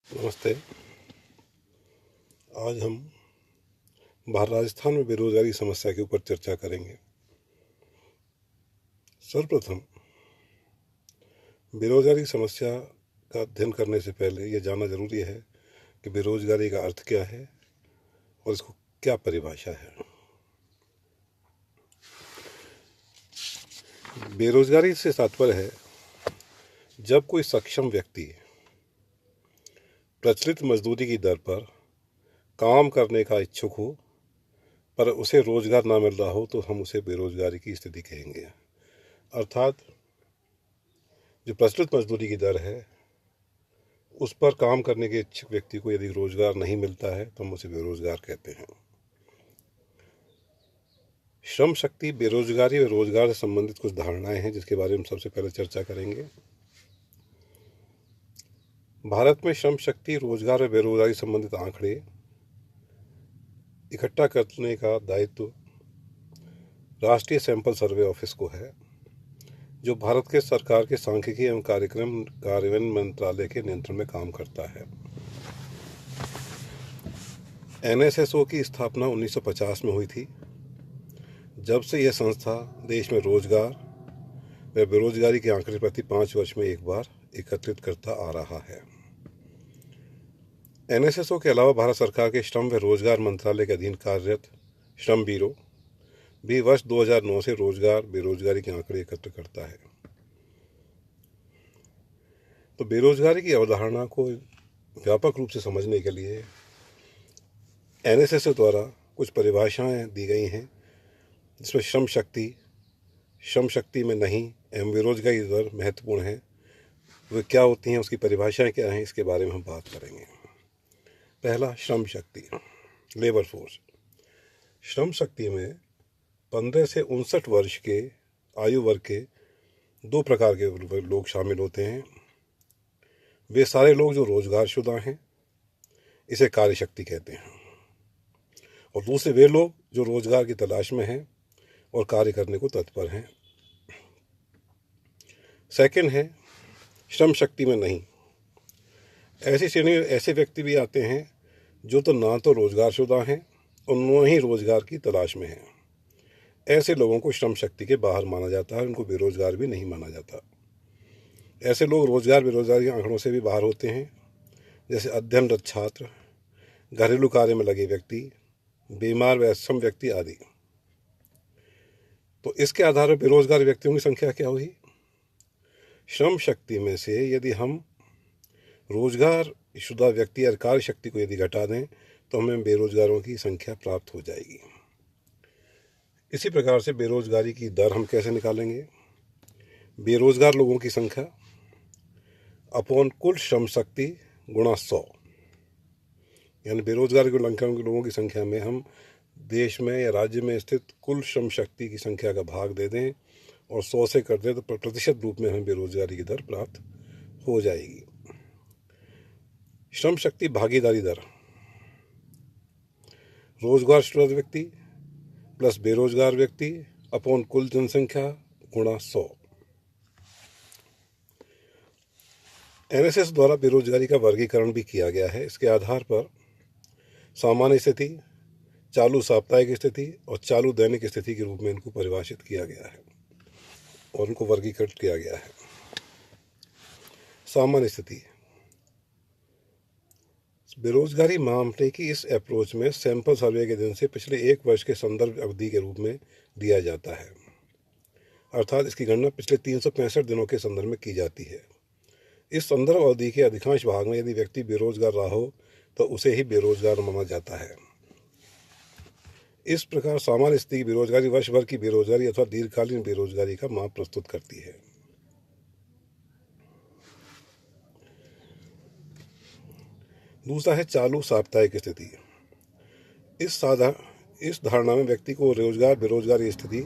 नमस्ते। आज हम राजस्थान में बेरोजगारी समस्या के ऊपर चर्चा करेंगे। सर्वप्रथम बेरोजगारी समस्या का अध्ययन करने से पहले यह जानना जरूरी है कि बेरोजगारी का अर्थ क्या है और इसको क्या परिभाषा है। बेरोजगारी से तात्पर्य है जब कोई सक्षम व्यक्ति प्रचलित मजदूरी की दर पर काम करने का इच्छुक हो पर उसे रोजगार ना मिल रहा हो तो हम उसे बेरोजगारी की स्थिति कहेंगे। अर्थात जो प्रचलित मजदूरी की दर है उस पर काम करने के इच्छुक व्यक्ति को यदि रोजगार नहीं मिलता है तो हम उसे बेरोजगार कहते हैं। श्रम शक्ति, बेरोजगारी और रोजगार से संबंधित कुछ धारणाएं हैं जिसके बारे में सबसे पहले चर्चा करेंगे। भारत में श्रम शक्ति, रोजगार और बेरोजगारी संबंधित आंकड़े इकट्ठा करने का दायित्व राष्ट्रीय सैंपल सर्वे ऑफिस को है, जो भारत के सरकार के सांख्यिकी एवं कार्यक्रम कार्यान्वयन मंत्रालय के नियंत्रण में काम करता है। NSSO की स्थापना 1950 में हुई थी। जब से यह संस्था देश में रोजगार व बेरोजगारी के आंकड़े प्रति 5 वर्ष में एक बार एकत्रित करता आ रहा है। NSSO के अलावा भारत सरकार के श्रम व रोजगार मंत्रालय के अधीन कार्यरत श्रम ब्यूरो भी वर्ष 2009 से रोजगार बेरोजगारी के आंकड़े एकत्र करता है। तो बेरोजगारी की अवधारणा को व्यापक रूप से समझने के लिए NSSO द्वारा कुछ परिभाषाएं दी गई हैं, जिसमें श्रम शक्ति में नहीं एवं बेरोजगारी दर महत्वपूर्ण है। वे क्या होती हैं, उसकी परिभाषाएं क्या हैं, इसके बारे में हम बात करेंगे। पहला, श्रम शक्ति, लेबर फोर्स। श्रम शक्ति में 15 से 59 वर्ष के आयु वर्ग के 2 प्रकार के लोग शामिल होते हैं। वे सारे लोग जो रोजगारशुदा हैं, इसे कार्य शक्ति कहते हैं, और दूसरे वे लोग जो रोजगार की तलाश में हैं और कार्य करने को तत्पर हैं। सेकंड है श्रम शक्ति में नहीं। ऐसी श्रेणी में ऐसे व्यक्ति भी आते हैं जो तो ना तो रोजगारशुदा हैं और न ही रोजगार की तलाश में हैं। ऐसे लोगों को श्रम शक्ति के बाहर माना जाता है, उनको बेरोजगार भी नहीं माना जाता। ऐसे लोग रोजगार बेरोजगारी के आंकड़ों से भी बाहर होते हैं, जैसे अध्ययनरत छात्र, घरेलू कार्य में लगे व्यक्ति, बीमार व अक्षम व्यक्ति आदि। तो इसके आधार पर बेरोजगार व्यक्तियों की संख्या क्या हुई? श्रम शक्ति में से यदि हम रोजगार शुदा व्यक्ति और कार्य शक्ति को यदि घटा दें तो हमें बेरोजगारों की संख्या प्राप्त हो जाएगी। इसी प्रकार से बेरोजगारी की दर हम कैसे निकालेंगे? बेरोजगार लोगों की संख्या अपॉन कुल श्रम शक्ति गुणा 100, यानी बेरोजगार के लोगों की संख्या में हम देश में या राज्य में स्थित कुल श्रम शक्ति की संख्या का भाग दे दें और 100 से कर दें तो प्रतिशत रूप में हमें बेरोजगारी की दर प्राप्त हो जाएगी। श्रम शक्ति भागीदारी दर, रोजगार शुदा व्यक्ति प्लस बेरोजगार व्यक्ति अपॉन कुल जनसंख्या गुणा 100। NSS द्वारा बेरोजगारी का वर्गीकरण भी किया गया है। इसके आधार पर सामान्य स्थिति, चालू साप्ताहिक स्थिति और चालू दैनिक स्थिति के रूप में इनको परिभाषित किया गया है और उनको वर्गीकृत किया गया है। सामान्य स्थिति, बेरोजगारी मामले की इस अप्रोच में सैंपल सर्वे के दिन से पिछले 1 वर्ष के संदर्भ अवधि के रूप में दिया जाता है। अर्थात इसकी गणना पिछले 365 दिनों के संदर्भ में की जाती है। इस संदर्भ अवधि के अधिकांश भाग में यदि व्यक्ति बेरोजगार रहा हो तो उसे ही बेरोजगार माना जाता है। इस प्रकार सामान्य स्थिति की बेरोजगारी वर्ष भर की बेरोजगारी अथवा दीर्घकालीन बेरोजगारी का माप प्रस्तुत करती है। दूसरा है चालू साप्ताहिक स्थिति। इस धारणा में व्यक्ति को रोजगार बेरोजगारी स्थिति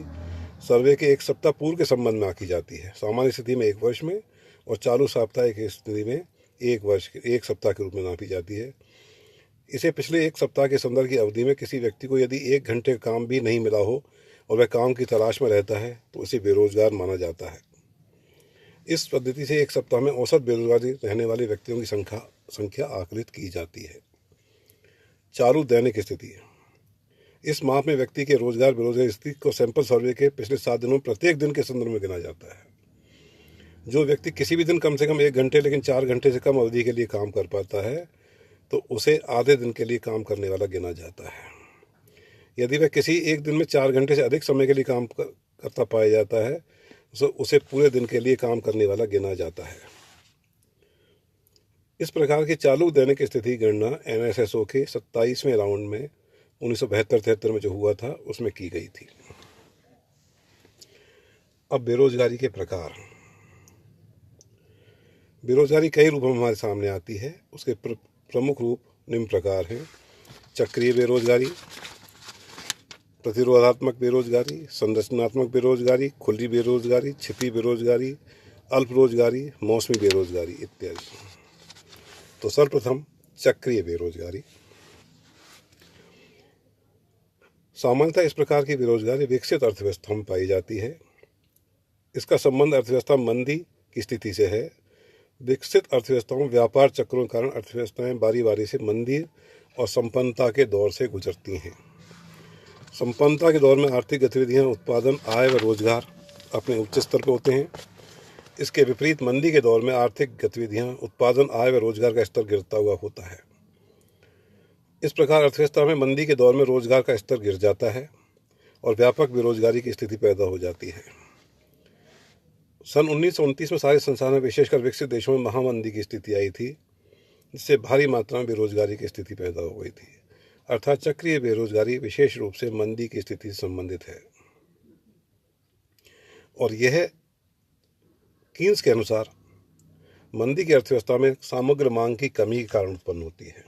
सर्वे के 1 सप्ताह पूर्व के संबंध में आंकी जाती है। सामान्य स्थिति में 1 वर्ष में और चालू साप्ताहिक स्थिति में 1 सप्ताह के रूप में नापी जाती है। इसे पिछले 1 सप्ताह के संदर्भ की अवधि में किसी व्यक्ति को यदि 1 घंटे का काम भी नहीं मिला हो और वह काम की तलाश में रहता है तो उसे बेरोजगार माना जाता है। इस पद्धति से 1 सप्ताह में औसत बेरोजगारी रहने वाले व्यक्तियों की संख्या संख्या आकलित की जाती है। चालू दैनिक स्थिति। इस माप में व्यक्ति के रोजगार बेरोजगारी स्थिति को सैंपल सर्वे के पिछले 7 दिनों में प्रत्येक दिन के संदर्भ में गिना जाता है। जो व्यक्ति किसी भी दिन कम से कम 1 घंटे लेकिन 4 घंटे से कम अवधि के लिए काम कर पाता है तो उसे आधे दिन के लिए काम करने वाला गिना जाता है। यदि वह किसी एक दिन में 4 घंटे से अधिक समय के लिए काम करता पाया जाता है तो उसे पूरे दिन के लिए काम करने वाला गिना जाता है। इस प्रकार की चालू दैनिक स्थिति गणना NSSO के 27वें राउंड में 1972-73 में जो हुआ था उसमें की गई थी। अब बेरोजगारी के प्रकार। बेरोजगारी कई रूपों में हमारे सामने आती है। उसके प्रमुख रूप निम्न प्रकार हैं: चक्रीय बेरोजगारी, प्रतिरोधात्मक बेरोजगारी, संरचनात्मक बेरोजगारी, खुली बेरोजगारी, छिपी बेरोजगारी, अल्प रोजगारी, मौसमी बेरोजगारी इत्यादि। तो सर्वप्रथम चक्रीय बेरोजगारी। सामान्यतः इस प्रकार की बेरोजगारी विकसित अर्थव्यवस्था में पाई जाती है। इसका संबंध अर्थव्यवस्था मंदी की स्थिति से है। विकसित अर्थव्यवस्थाओं में व्यापार चक्रों के कारण अर्थव्यवस्थाएं बारी बारी से मंदी और संपन्नता के दौर से गुजरती हैं। संपन्नता के दौर में आर्थिक गतिविधियां, उत्पादन, आय व रोजगार अपने उच्च स्तर पर होते हैं। इसके विपरीत मंदी के दौर में आर्थिक गतिविधियां, उत्पादन, आय व रोजगार का स्तर गिरता हुआ होता है। इस प्रकार अर्थव्यवस्था में मंदी के दौर में रोजगार का स्तर गिर जाता है और व्यापक बेरोजगारी की स्थिति पैदा हो जाती है। सन 1929 में सारे संसार में विशेषकर विकसित देशों में महामंदी की स्थिति आई थी, जिससे भारी मात्रा में बेरोजगारी की स्थिति पैदा हो गई थी। अर्थात चक्रीय बेरोजगारी विशेष रूप से मंदी की स्थिति से संबंधित है और यह कीन्स के अनुसार मंदी की अर्थव्यवस्था में समग्र मांग की कमी के कारण उत्पन्न होती है।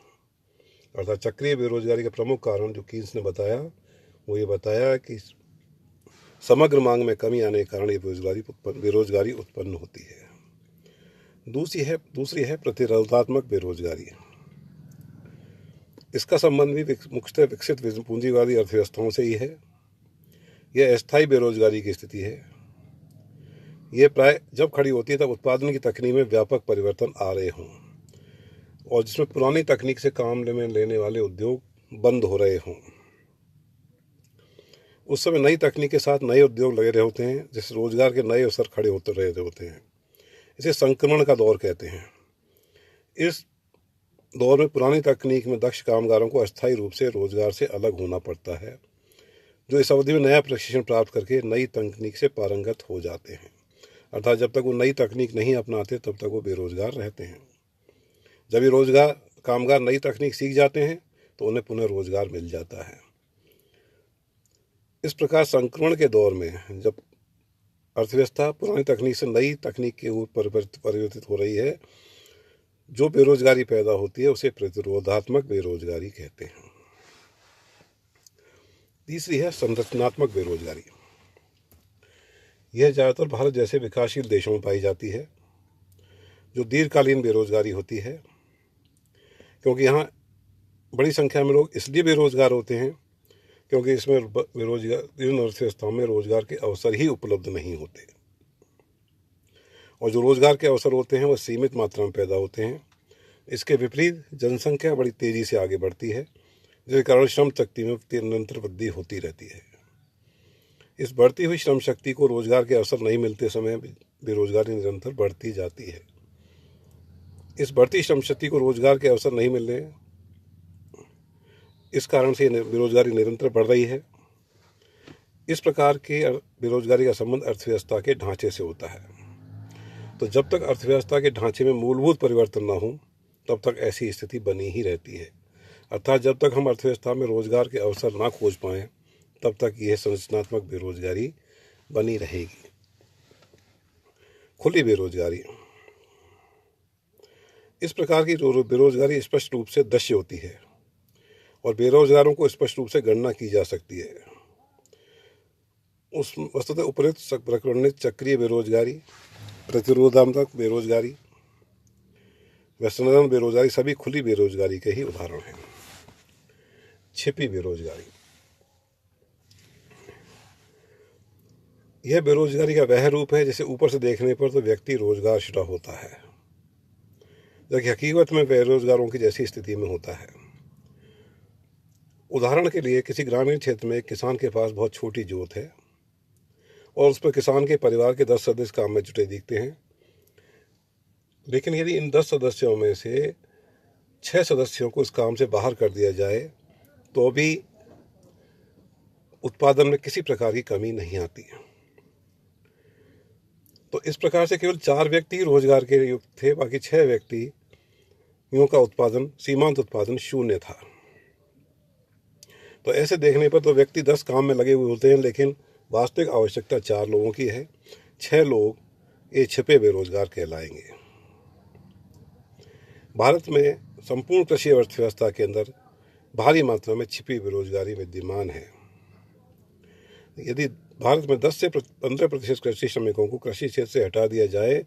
अर्थात चक्रीय बेरोजगारी का प्रमुख कारण जो कीन्स ने बताया वो ये बताया कि समग्र मांग में कमी आने के कारण ये बेरोजगारी उत्पन्न होती है। दूसरी है प्रतिरोधात्मक बेरोजगारी। इसका संबंध भी मुख्यतः विकसित पूंजीवादी अर्थव्यवस्थाओं से ही है। यह अस्थायी बेरोजगारी की स्थिति है। यह प्राय जब खड़ी होती है तब उत्पादन की तकनीक में व्यापक परिवर्तन आ रहे हों और जिसमें पुरानी तकनीक से काम में लेने वाले उद्योग बंद हो रहे हों। उस समय नई तकनीक के साथ नए उद्योग लगे रहे होते हैं, जिससे रोजगार के नए अवसर खड़े होते रहे होते हैं। इसे संक्रमण का दौर कहते हैं। इस दौर में पुरानी तकनीक में दक्ष कामगारों को अस्थायी रूप से रोजगार से अलग होना पड़ता है, जो इस अवधि में नया प्रशिक्षण प्राप्त करके नई तकनीक से पारंगत हो जाते हैं। अर्थात जब तक वो नई तकनीक नहीं अपनाते तब तक वो बेरोजगार रहते हैं। जब ये कामगार नई तकनीक सीख जाते हैं तो उन्हें पुनः रोजगार मिल जाता है। इस प्रकार संक्रमण के दौर में जब अर्थव्यवस्था पुरानी तकनीक से नई तकनीक के ऊपर परिवर्तित हो रही है, जो बेरोजगारी पैदा होती है उसे प्रतिरोधात्मक बेरोजगारी कहते हैं। तीसरी है संरचनात्मक बेरोजगारी। यह ज़्यादातर भारत जैसे विकासशील देशों में पाई जाती है, जो दीर्घकालीन बेरोजगारी होती है, क्योंकि यहाँ बड़ी संख्या में लोग इसलिए बेरोजगार होते हैं क्योंकि इसमें इन अर्थव्यवस्थाओं में रोजगार के अवसर ही उपलब्ध नहीं होते और जो रोजगार के अवसर होते हैं वह सीमित मात्रा में पैदा होते हैं। इसके विपरीत जनसंख्या बड़ी तेजी से आगे बढ़ती है, जिसके कारण श्रम शक्ति में निरंतर वृद्धि होती रहती है। इस बढ़ती हुई श्रम शक्ति को रोजगार के अवसर नहीं मिलते समय बेरोजगारी निरंतर बढ़ती जाती है। इस बढ़ती श्रम शक्ति को रोजगार के अवसर नहीं मिलने, इस कारण से बेरोजगारी निरंतर बढ़ रही है। इस प्रकार की बेरोजगारी का संबंध अर्थव्यवस्था के ढांचे से होता है। तो जब तक अर्थव्यवस्था के ढांचे में मूलभूत परिवर्तन न हो तब तक ऐसी स्थिति बनी ही रहती है। अर्थात जब तक हम अर्थव्यवस्था में रोजगार के अवसर ना खोज पाएं तब तक यह संरचनात्मक बेरोजगारी बनी रहेगी। खुली बेरोजगारी। इस प्रकार की बेरोजगारी स्पष्ट रूप से दृश्य होती है और बेरोजगारों को स्पष्ट रूप से गणना की जा सकती है। उस वस्तुतः उपरोक्त प्रकरण चक्रीय बेरोजगारी, प्रतिरोधात्मक बेरोजगारी, व्यसनात्मक बेरोजगारी सभी खुली बेरोजगारी के ही उदाहरण हैं। छिपी बेरोजगारी। यह बेरोजगारी का वह रूप है जिसे ऊपर से देखने पर तो व्यक्ति रोजगारशुदा होता है, जबकि हकीकत में बेरोजगारों की जैसी स्थिति में होता है। उदाहरण के लिए किसी ग्रामीण क्षेत्र में एक किसान के पास बहुत छोटी जोत है और उस पर किसान के परिवार के 10 सदस्य काम में जुटे दिखते हैं, लेकिन यदि इन 10 सदस्यों में से 6 सदस्यों को इस काम से बाहर कर दिया जाए तो भी उत्पादन में किसी प्रकार की कमी नहीं आती है। तो इस प्रकार से केवल 4 व्यक्ति ही रोजगार के युक्त थे, बाकी 6 व्यक्तियों का उत्पादन, सीमांत उत्पादन शून्य था। तो ऐसे देखने पर तो व्यक्ति 10 काम में लगे हुए होते हैं, लेकिन वास्तविक आवश्यकता 4 लोगों की है। 6 लोग ये छिपे बेरोजगार कहलाएंगे। भारत में संपूर्ण कृषि अर्थव्यवस्था के अंदर भारी मात्रा में छिपी बेरोजगारी विद्यमान है। यदि भारत में 10 से 15% कृषि श्रमिकों को कृषि क्षेत्र से हटा दिया जाए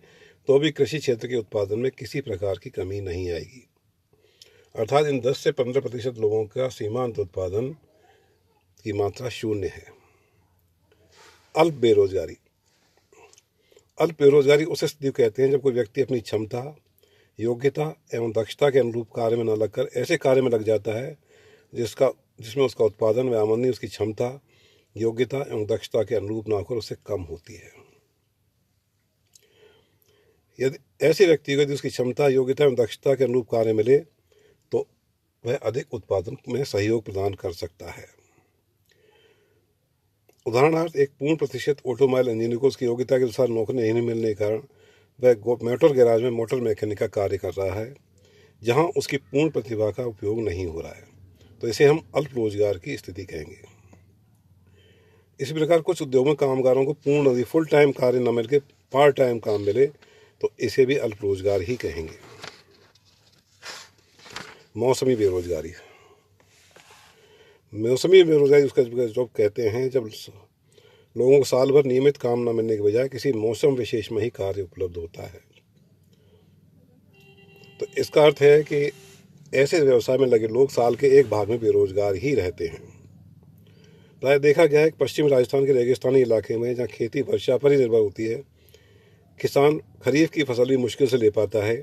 तो भी कृषि क्षेत्र के उत्पादन में किसी प्रकार की कमी नहीं आएगी। अर्थात इन 10 से 15% लोगों का सीमांत उत्पादन की मात्रा शून्य है। अल्प बेरोजगारी। अल्प बेरोजगारी उसे स्थिति कहते हैं जब कोई व्यक्ति अपनी क्षमता, योग्यता एवं दक्षता के अनुरूप कार्य में न लगकर ऐसे कार्य में लग जाता है जिसमें उसका उत्पादन व आमदनी उसकी क्षमता, योग्यता एवं दक्षता के अनुरूप न होकर उससे कम होती है। यदि ऐसे व्यक्ति को यदि उसकी क्षमता, योग्यता एवं दक्षता के अनुरूप कार्य मिले तो वह अधिक उत्पादन में सहयोग प्रदान कर सकता है। उदाहरणार्थ, एक पूर्ण प्रतिशत ऑटोमोबाइल इंजीनियर को उसकी योग्यता के अनुसार नौकरी नहीं मिलने के कारण वह मोटर गैराज में मोटर मैकेनिक का कार्य कर रहा है, जहां उसकी पूर्ण प्रतिभा का उपयोग नहीं हो रहा है। तो इसे हम अल्प रोजगार की स्थिति कहेंगे। इसी प्रकार कुछ उद्योगों में कामगारों को पूर्ण फुल टाइम कार्य न मिलकर पार्ट टाइम काम मिले तो इसे भी अल्प रोजगार ही कहेंगे। मौसमी बेरोजगारी। मौसमी बेरोजगारी उसका जॉब कहते हैं जब लोगों को साल भर नियमित काम न मिलने के बजाय किसी मौसम विशेष में ही कार्य उपलब्ध होता है। तो इसका अर्थ है कि ऐसे व्यवसाय में लगे लोग साल के एक भाग में बेरोजगार ही रहते हैं। प्राय देखा गया है कि पश्चिमी राजस्थान के रेगिस्तानी इलाके में जहाँ खेती वर्षा पर ही निर्भर होती है, किसान खरीफ की फसल भी मुश्किल से ले पाता है।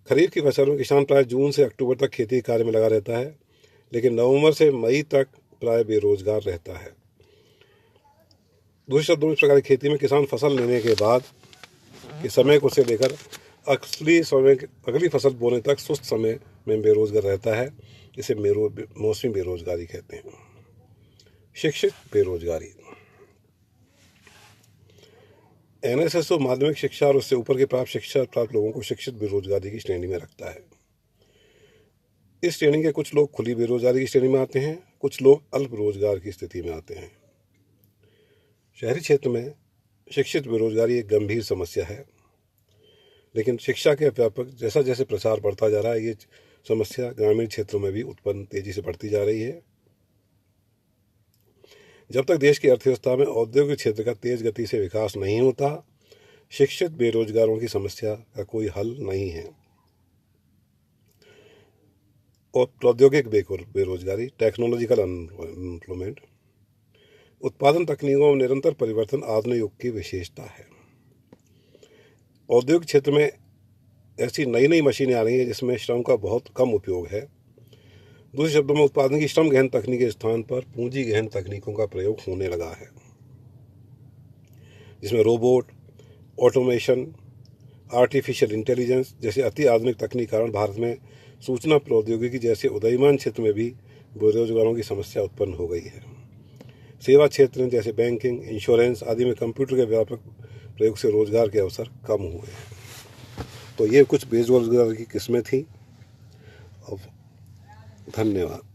खरीफ की फसल में किसान प्राय जून से अक्टूबर तक खेती कार्य में लगा रहता है, लेकिन नवंबर से मई तक प्राय बेरोजगार रहता है। दूसरे शब्दों में, इस प्रकार की खेती में किसान फसल लेने के बाद के समय को से लेकर अगली फसल बोने तक सुस्त समय में बेरोजगार रहता है। इसे मौसमी बेरोजगारी कहते हैं। शिक्षित बेरोजगारी। एनएसएसओ माध्यमिक शिक्षा और उससे ऊपर की प्राप्त शिक्षा प्राप्त लोगों को शिक्षित बेरोजगारी की श्रेणी में रखता है। इस श्रेणी के कुछ लोग खुली बेरोजगारी की श्रेणी में आते हैं, कुछ लोग अल्प रोजगार की स्थिति में आते हैं। शहरी क्षेत्र में शिक्षित बेरोजगारी एक गंभीर समस्या है, लेकिन शिक्षा के व्यापक जैसा जैसे प्रसार बढ़ता जा रहा है, ये समस्या ग्रामीण क्षेत्रों में भी उत्पन्न तेजी से बढ़ती जा रही है। जब तक देश की अर्थव्यवस्था में औद्योगिक क्षेत्र का तेज गति से विकास नहीं होता, शिक्षित बेरोजगारों की समस्या का कोई हल नहीं है। और प्रौद्योगिक बेरोजगारी, टेक्नोलॉजिकल अनएम्प्लॉयमेंट। उत्पादन तकनीकों में निरंतर परिवर्तन आधुनिक युग की विशेषता है। औद्योगिक क्षेत्र में ऐसी नई नई मशीनें आ रही हैं जिसमें श्रम का बहुत कम उपयोग है। दूसरे शब्दों में, उत्पादन की श्रम गहन तकनीक के स्थान पर पूंजी गहन तकनीकों का प्रयोग होने लगा है, जिसमें रोबोट, ऑटोमेशन, आर्टिफिशियल इंटेलिजेंस जैसे अति आधुनिक तकनीक कारण भारत में सूचना प्रौद्योगिकी जैसे उदयमान क्षेत्र में भी बेरोजगारों की समस्या उत्पन्न हो गई है। सेवा क्षेत्र जैसे बैंकिंग, इंश्योरेंस आदि में कंप्यूटर के व्यापक प्रयोग से रोजगार के अवसर कम हुए हैं। तो ये कुछ बेरोजगार की किस्में थी। धन्यवाद।